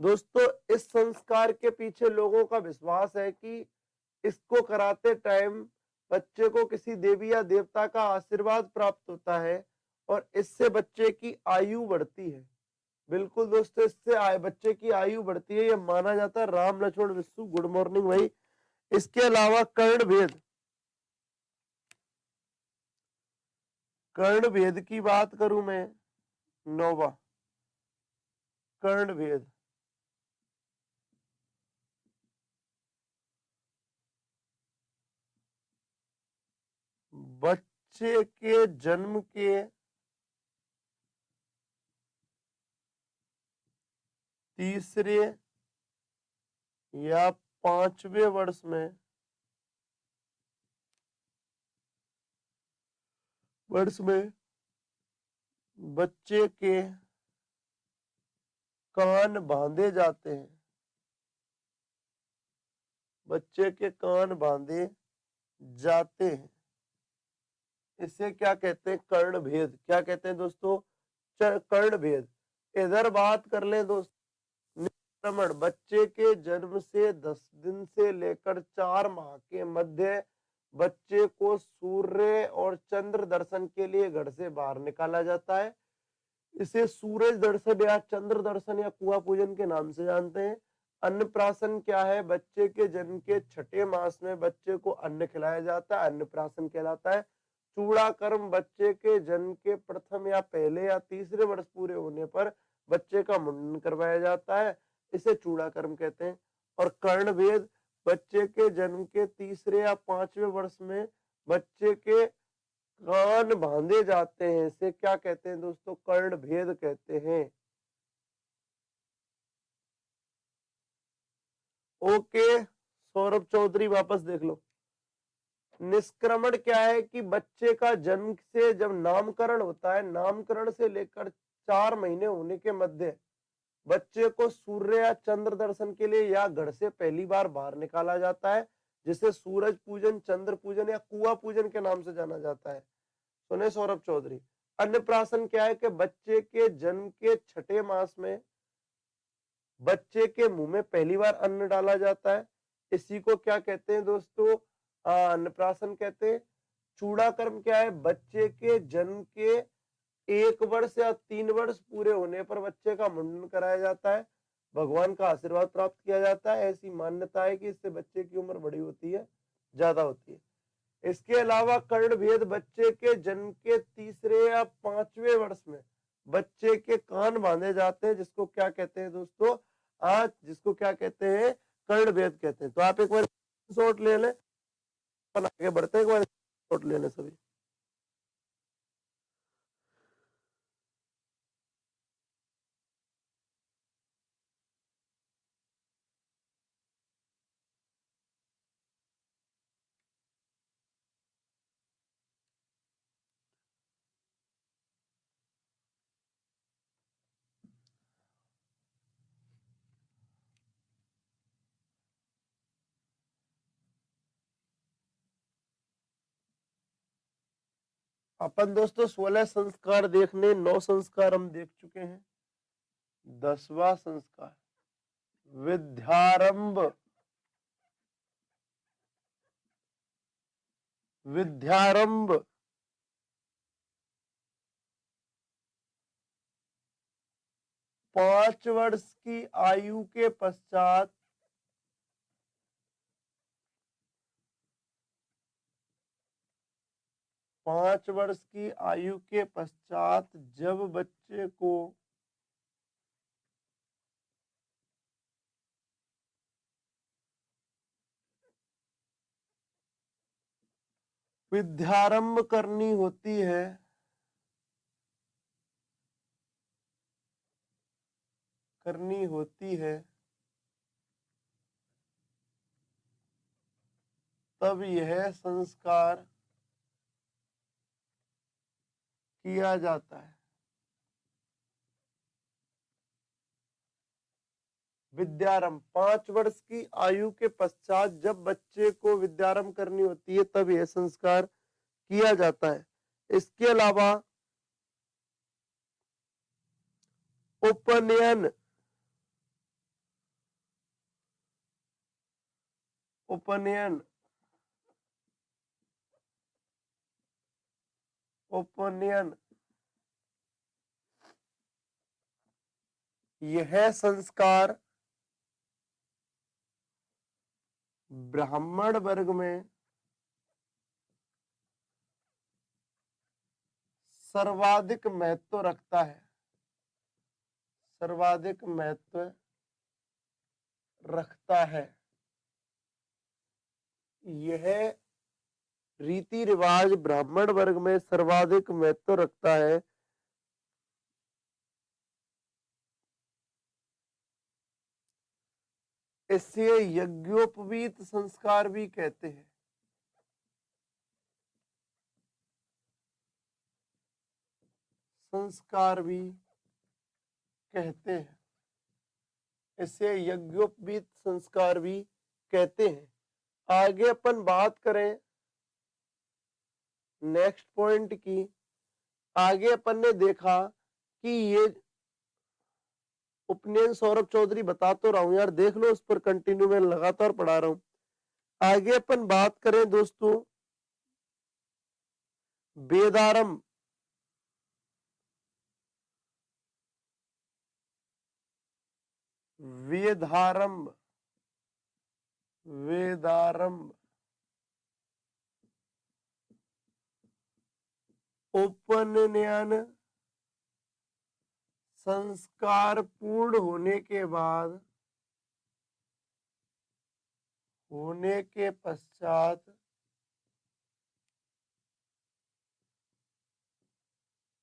दोस्तों इस संस्कार के पीछे लोगों का विश्वास है कि इसको कराते टाइम बच्चे को किसी देवी या देवता का आशीर्वाद प्राप्त होता है और इससे बच्चे की आयु बढ़ती है। बिल्कुल दोस्तों, इससे बच्चे की आयु बढ़ती है, यह माना जाता है। राम लक्ष्मण विष्णु, गुड मॉर्निंग भाई। इसके अलावा कर्ण भेद, कर्ण भेद की बात करूं मैं, नौवा कर्ण भेद। बच्चे के जन्म के तीसरे या पांचवें वर्ष में बच्चे के कान बांधे जाते हैं। बच्चे के कान बांधे जाते हैं। इसे क्या कहते हैं? कर्ण भेद। क्या कहते हैं दोस्तों? कर्ण भेद। इधर बात कर लें दोस्तों, निष्क्रमण। बच्चे के जन्म से 10 दिन से लेकर 4 माह के मध्य बच्चे को सूर्य और चंद्र दर्शन के लिए घर से बाहर निकाला जाता है। इसे सूरज दर्शन या चंद्र दर्शन या कुआं पूजन के नाम से जानते हैं। अन्नप्राशन क्या है? बच्चे के जन्म के 6ठे मास में बच्चे को अन्न खिलाया जाता है, अन्नप्राशन कहलाता है। चूड़ा कर्म बच्चे के जन्म के प्रथम या पहले या तीसरे वर्ष पूरे होने पर बच्चे का मुंडन करवाया जाता है, इसे चूड़ा कर्म कहते हैं। और कर्ण भेद, बच्चे के जन्म के तीसरे या पांचवें वर्ष में बच्चे के कान बांधे जाते हैं, इसे क्या कहते हैं दोस्तों? कर्ण भेद कहते हैं। ओके सौरभ चौधरी, वापस देख लो। निष्क्रमण क्या है कि बच्चे का जन्म से जब नामकरण होता है, नामकरण से लेकर 4 महीने होने के मध्य बच्चे को सूर्य या चंद्र दर्शन के लिए या घर से पहली बार बाहर निकाला जाता है, जिसे सूरज पूजन, चंद्र पूजन या कुआं पूजन के नाम से जाना जाता है। सुने सौरभ चौधरी। अन्नप्राशन क्या है कि बच्चे के जन्म के 6ठे मास में बच्चे के मुंह में पहली बार अन्न डाला जाता है, इसी को क्या कहते हैं दोस्तों? अन्नप्राशन कहते हैं। चूड़ा कर्म क्या है? बच्चे के जन्म के 1 वर्ष या 3 वर्ष पूरे होने पर बच्चे का मुंडन कराया जाता है, भगवान का आशीर्वाद प्राप्त किया जाता है। ऐसी मान्यता है कि इससे बच्चे की उम्र बड़ी होती है, ज्यादा होती है। इसके अलावा कर्ण भेद, बच्चे के जन्म के तीसरे या पांचवें वर्ष में बच्चे के कान बांधे जाते हैं, जिसको क्या कहते हैं दोस्तों? आज जिसको क्या कहते हैं? कर्ण भेद कहते हैं। तो आप एक बार शॉट ले लें, अपन आगे बढ़ते हैं। एक बार शॉट ले लें सभी। अपन दोस्तों 16 संस्कार देखने, 9 संस्कार हम देख चुके हैं। 10वां संस्कार विद्यारंभ। विद्यारंभ 5 वर्ष की आयु के पश्चात 5 वर्ष की आयु के पश्चात जब बच्चे को विद्यारंभ करनी होती है, तब यह संस्कार किया जाता है। विद्यारंभ 5 वर्ष की आयु के पश्चात जब बच्चे को विद्यारंभ करनी होती है, तब यह संस्कार किया जाता है। इसके अलावा उपनयन, उपनयन, उपनयन यह संस्कार ब्राह्मण वर्ग में सर्वाधिक महत्व रखता है, सर्वाधिक महत्व रखता है। यह रीति रिवाज ब्राह्मण वर्ग में सर्वाधिक महत्व रखता है। इसे यज्ञोपवीत संस्कार भी कहते हैं। संस्कार भी कहते हैं, इसे यज्ञोपवीत संस्कार भी कहते हैं। आगे अपन बात करें नेक्स्ट पॉइंट की। आगे अपन ने देखा कि ये उपनयन, सौरभ चौधरी बता तो रहा हूं यार, देख लो, उस पर कंटिन्यू में लगातार पढ़ा रहा हूं। आगे अपन बात करें दोस्तों वेदारंभ, वेदारंभ, वेदारंभ, उपनयन संस्कार पूर्ण होने के बाद, होने के पश्चात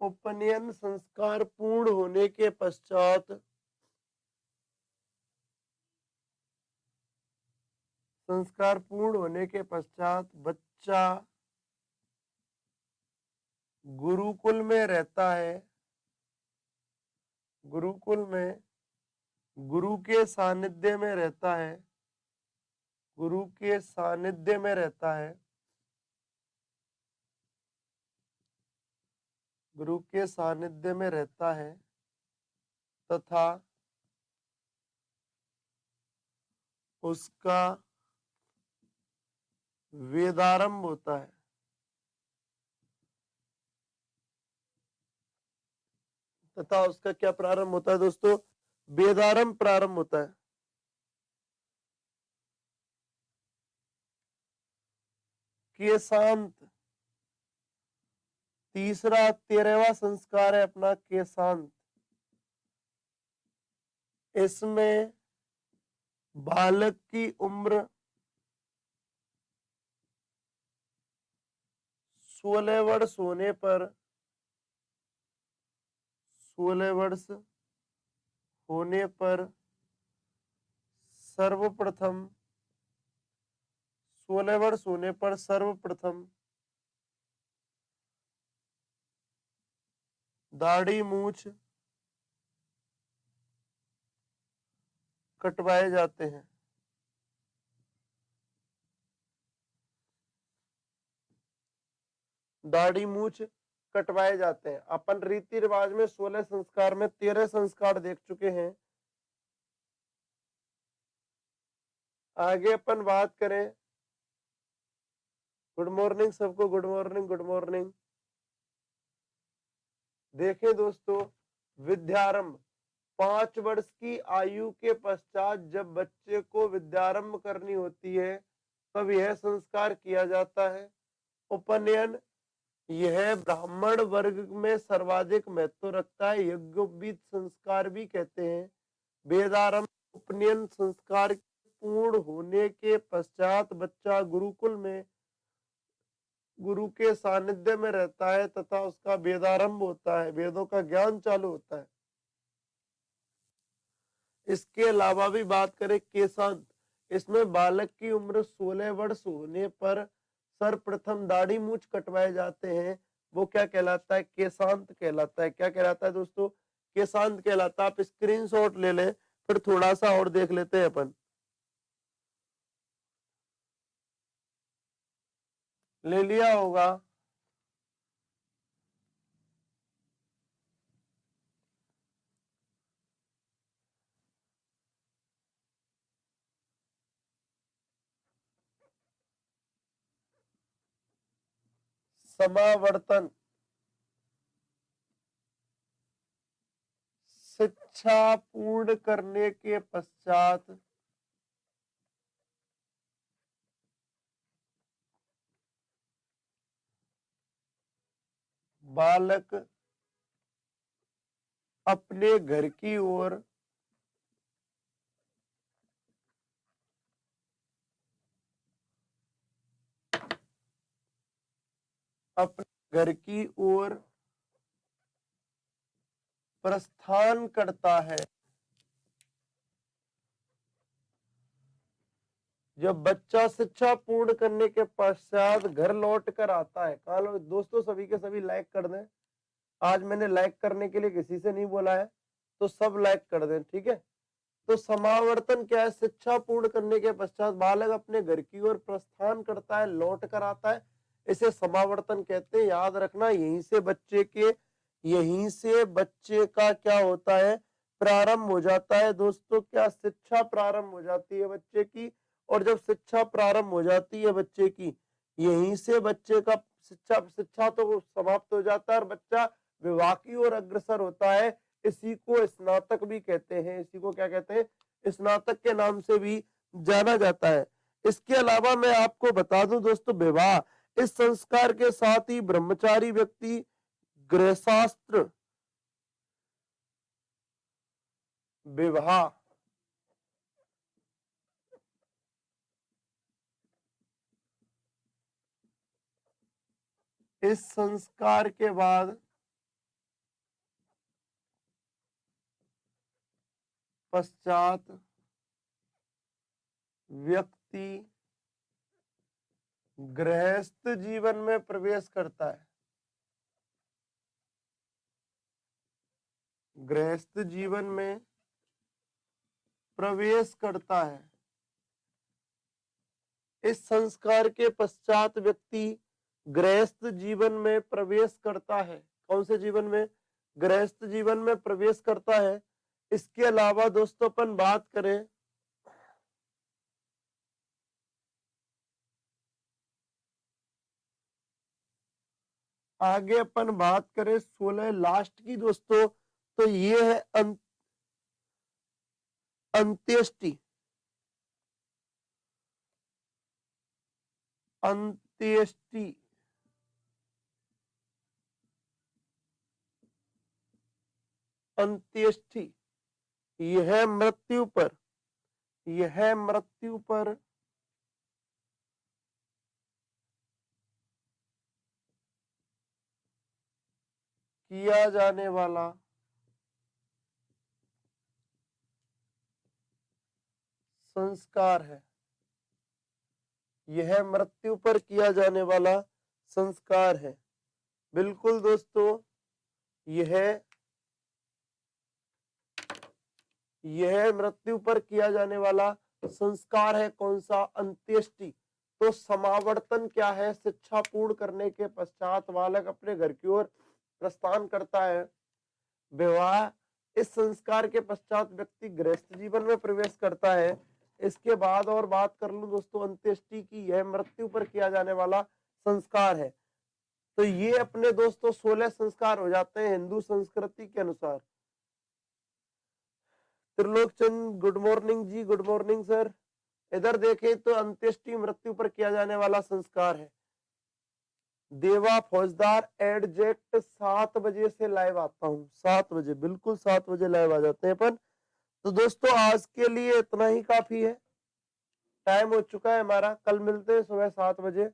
उपनयन संस्कार पूर्ण होने के पश्चात संस्कार पूर्ण होने के पश्चात बच्चा गुरुकुल में रहता है, गुरुकुल में गुरु के सानिध्य में रहता है, गुरु के सानिध्य में रहता है, गुरु के सानिध्य में रहता है तथा उसका वेदारंभ होता है, तथा उसका क्या प्रारंभ होता है दोस्तों? वेदारंभ प्रारंभ होता है। केशांत, तीसरा 13वां संस्कार है अपना केशांत। इसमें बालक की उम्र 16 वर्ष होने पर, 16 वर्ष होने पर सर्वप्रथम, 16 वर्ष होने पर सर्वप्रथम दाढ़ी मूछ कटवाए जाते हैं। दाढ़ी मूछ कटवाए जाते हैं। अपन रीति रिवाज में 16 संस्कार में 13 संस्कार देख चुके हैं। आगे अपन बात करें, गुड मॉर्निंग सबको, गुड मॉर्निंग, गुड मॉर्निंग। देखें दोस्तों, विद्यारंभ 5 वर्ष की आयु के पश्चात जब बच्चे को विद्यारंभ करनी होती है तब यह संस्कार किया जाता है। उपनयन यह ब्राह्मण वर्ग में सर्वाधिक महत्व रखता है, यज्ञोपवीत संस्कार भी कहते हैं। वेदारंभ उपनयन संस्कार पूर्ण होने के पश्चात बच्चा गुरुकुल में गुरु के सानिध्य में रहता है तथा उसका वेदारंभ होता है, वेदों का ज्ञान चालू होता है। इसके अलावा भी बात करें केशांत, इसमें बालक की उम्र 16 वर्ष होने पर सर्वप्रथम दाढ़ी मूछ कटवाए जाते हैं। वो क्या कहलाता है? केशांत कहलाता है। क्या कहलाता है दोस्तों? केशांत कहलाता है। आप स्क्रीनशॉट ले लें, फिर थोड़ा सा और देख लेते हैं अपन। ले लिया होगा। समावर्तन शिक्षा पूर्ण करने के पश्चात बालक अपने घर की ओर अपने घर की ओर प्रस्थान करता है। जब बच्चा शिक्षा पूर्ण करने के पश्चात घर लौट कर आता है, कहा दोस्तों सभी के सभी लाइक कर दें। आज मैंने लाइक करने के लिए किसी से नहीं बोला है, तो सब लाइक कर दें, ठीक है। तो समावर्तन क्या है? शिक्षा पूर्ण करने के पश्चात बालक अपने घर की ओर प्रस्थान करता है, लौट कर आता है, इसे समावर्तन कहते हैं। याद रखना, यहीं से बच्चे का क्या होता है? प्रारंभ हो जाता है दोस्तों। क्या? शिक्षा प्रारंभ हो जाती है बच्चे की। और जब शिक्षा प्रारंभ हो जाती है बच्चे की, यहीं से बच्चे का शिक्षा तो समाप्त हो जाता है और बच्चा विवाह की ओर अग्रसर होता है। इसी को स्नातक भी कहते हैं। इसी को क्या कहते हैं? स्नातक के नाम से भी जाना जाता है। इसके अलावा मैं आपको बता दूं दोस्तों, विवाह इस संस्कार के साथ ही ब्रह्मचारी व्यक्ति गृहशास्त्र विवाह इस संस्कार के बाद पश्चात व्यक्ति गृहस्थ जीवन में प्रवेश करता है। गृहस्थ जीवन में प्रवेश करता है। इस संस्कार के पश्चात व्यक्ति गृहस्थ जीवन में प्रवेश करता है। कौन से जीवन में? गृहस्थ जीवन में प्रवेश करता है। इसके अलावा दोस्तों अपन बात करें आगे, अपन बात करें 16 लास्ट की दोस्तों, तो ये है अंत्येष्टि। अंत्येष्टि अंत्येष्टि यह मृत्यु पर किया जाने वाला संस्कार है। यह मृत्यु पर किया जाने वाला संस्कार है। बिल्कुल दोस्तों, यह मृत्यु पर किया जाने वाला संस्कार है। कौन सा? अंत्येष्टि। तो समावर्तन क्या है? शिक्षा पूर्ण करने के पश्चात बालक अपने घर की ओर प्रस्थान करता है। विवाह इस संस्कार के पश्चात व्यक्ति गृहस्थ जीवन में प्रवेश करता है। इसके बाद और बात कर लूं दोस्तों अंत्येष्टि की, यह मृत्यु पर किया जाने वाला संस्कार है। तो ये अपने दोस्तों 16 संस्कार हो जाते हैं हिंदू संस्कृति के अनुसार। त्रिलोक चंद गुड मॉर्निंग जी, गुड मॉर्निंग सर। इधर देखें तो अंत्येष्टि मृत्यु पर किया जाने वाला संस्कार है। देवा फौजदार एडजेक्ट 7 बजे से लाइव आता हूँ, 7 बजे, बिल्कुल 7 बजे लाइव आ जाते हैं अपन। तो दोस्तों आज के लिए इतना ही काफी है, टाइम हो चुका है हमारा। कल मिलते हैं सुबह 7 बजे।